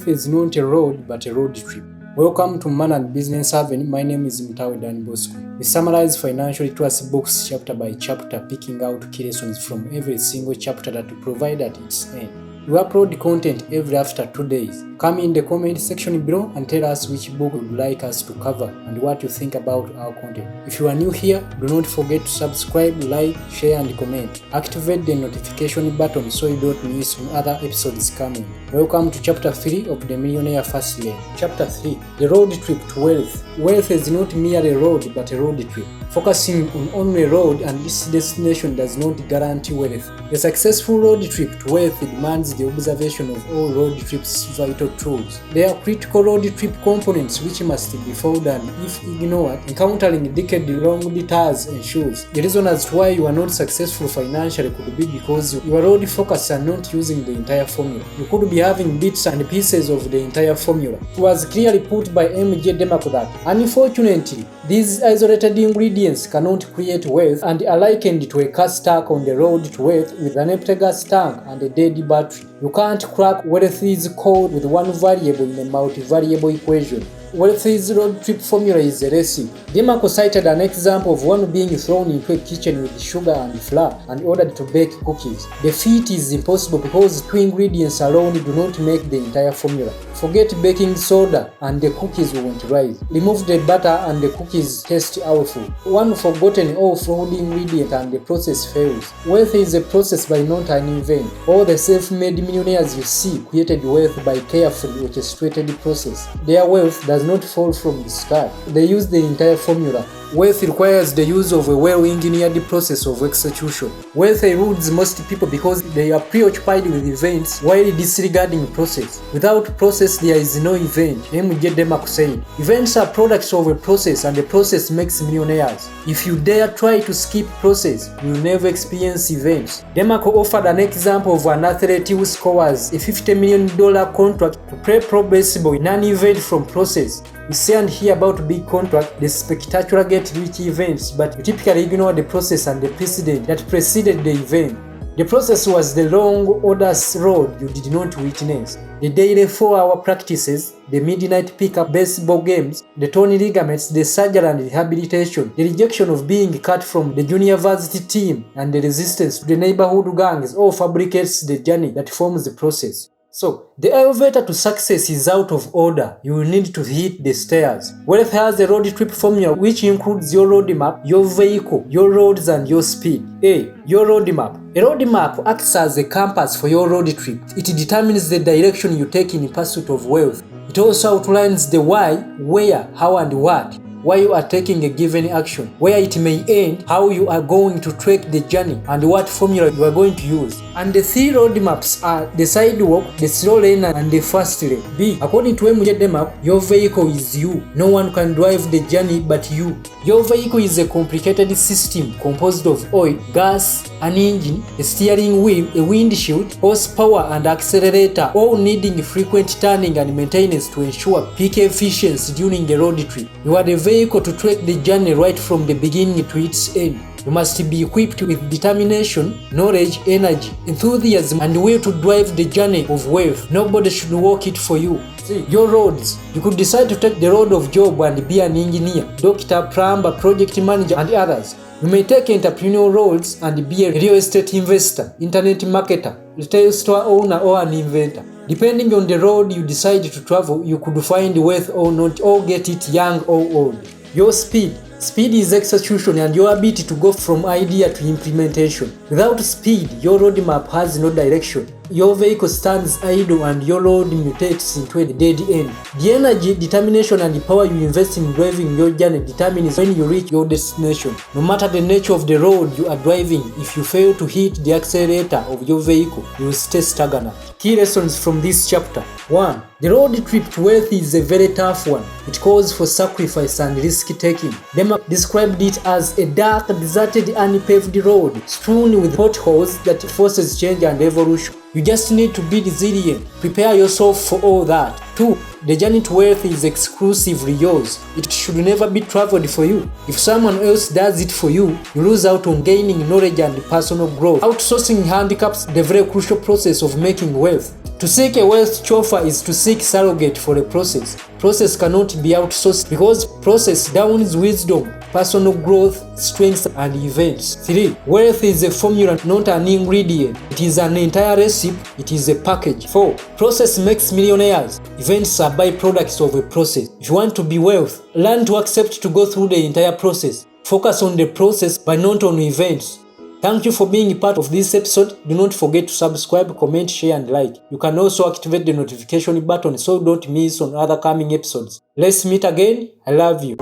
Wealth is not a road but a road trip. Welcome to Man and Business Haven. My name is Mtawe Dan Bosco. We summarize financial literacy books chapter by chapter, picking out key lessons from every single chapter that we provide at its end. We upload content every after 2 days. Come in the comment section below and tell us which book you would like us to cover and what you think about our content. If you are new here, do not forget to subscribe, like, share and comment. Activate the notification button so you don't miss when other episodes coming. Welcome to chapter 3 of the Millionaire Fast Lane. Chapter 3. The Road Trip to Wealth. Wealth is not merely a road but a road trip. Focusing on only a road and its destination does not guarantee wealth. A successful road trip to wealth demands the observation of all road trips' vital truths. There are critical road trip components which must be followed, and if ignored, encountering decade-long detours ensures. The reason as to why you are not successful financially could be because your road focus are not using the entire formula. You could be having bits and pieces of the entire formula. It was clearly put by M.J. Demarco that, unfortunately, these isolated ingredients cannot create wealth and are likened to a car stuck on the road to wealth with an empty gas tank and a dead battery. You can't crack wealth's code with one variable in a multivariable equation. Wealth's road trip formula is a recipe. Demarco cited an example of one being thrown into a kitchen with sugar and flour and ordered to bake cookies. The feat is impossible because two ingredients alone do not make the entire formula. Forget baking soda and the cookies won't rise. Remove the butter and the cookies taste awful. One forgotten or flawed ingredient and the process fails. Wealth is a process by not an event. All the self-made millionaires you see created wealth by carefully orchestrated process. Their wealth does not fall from the sky. They use the entire formula. Wealth requires the use of a well-engineered process of execution. Wealth eludes most people because they are preoccupied with events while disregarding process. Without process, there is no event. M.J. Demarco said, events are products of a process and the process makes millionaires. If you dare try to skip process, you will never experience events. Demarco offered an example of an athlete who scores a $50 million contract to play pro baseball in an event from process. You see and hear about big contract, the spectacular get-rich events, but you typically ignore the process and the precedent that preceded the event. The process was the long, arduous road you did not witness. The daily 4-hour practices, the midnight pickup baseball games, the torn ligaments, the surgery and rehabilitation, the rejection of being cut from the junior varsity team, and the resistance to the neighborhood gangs all fabricates the journey that forms the process. So, the elevator to success is out of order. You will need to hit the stairs. Wealth has a road trip formula which includes your roadmap, your vehicle, your roads and your speed. A. Your roadmap. A roadmap acts as a compass for your road trip. It determines the direction you take in pursuit of wealth. It also outlines the why, where, how and what. Why you are taking a given action, where it may end, how you are going to track the journey, and what formula you are going to use. And the 3 roadmaps are the sidewalk, the slow lane, and the fast lane. B. According to M.J. Demarco, your vehicle is you. No one can drive the journey but you. Your vehicle is a complicated system composed of oil, gas, an engine, a steering wheel, a windshield, horsepower, and accelerator, all needing frequent turning and maintenance to ensure peak efficiency during the road trip. You are the vehicle to track the journey right from the beginning to its end. You must be equipped with determination, knowledge, energy, enthusiasm, and will to drive the journey of wealth. Nobody should walk it for you. See, your roads. You could decide to take the road of job and be an engineer, doctor, plumber, project manager, and others. You may take entrepreneurial roles and be a real estate investor, internet marketer, retail store owner, or an inventor. Depending on the road you decide to travel, you could find wealth or not, or get it young or old. Your speed. Speed is execution and your ability to go from idea to implementation. Without speed, your roadmap has no direction. Your vehicle stands idle and your road mutates into a dead end. The energy, determination, and the power you invest in driving your journey determines when you reach your destination. No matter the nature of the road you are driving, if you fail to hit the accelerator of your vehicle, you will stay stagnant. Key lessons from this chapter. 1. The road trip to wealth is a very tough one. It calls for sacrifice and risk-taking. Demarco described it as a dark, deserted, unpaved road, strewn with potholes that forces change and evolution. You just need to be resilient. Prepare yourself for all that. 2. The journey to wealth is exclusively yours. It should never be traveled for you. If someone else does it for you, you lose out on gaining knowledge and personal growth. Outsourcing handicaps the very crucial process of making wealth. To seek a wealth chauffeur is to seek surrogate for a process. Process cannot be outsourced because process downs wisdom, personal growth, strengths, and events. 3. Wealth is a formula, not an ingredient. It is an entire recipe. It is a package. 4. Process makes millionaires. Events are byproducts of a process. If you want to be wealth, learn to accept to go through the entire process. Focus on the process but not on events. Thank you for being part of this episode. Do not forget to subscribe, comment, share, and like. You can also activate the notification button so don't miss on other coming episodes. Let's meet again. I love you.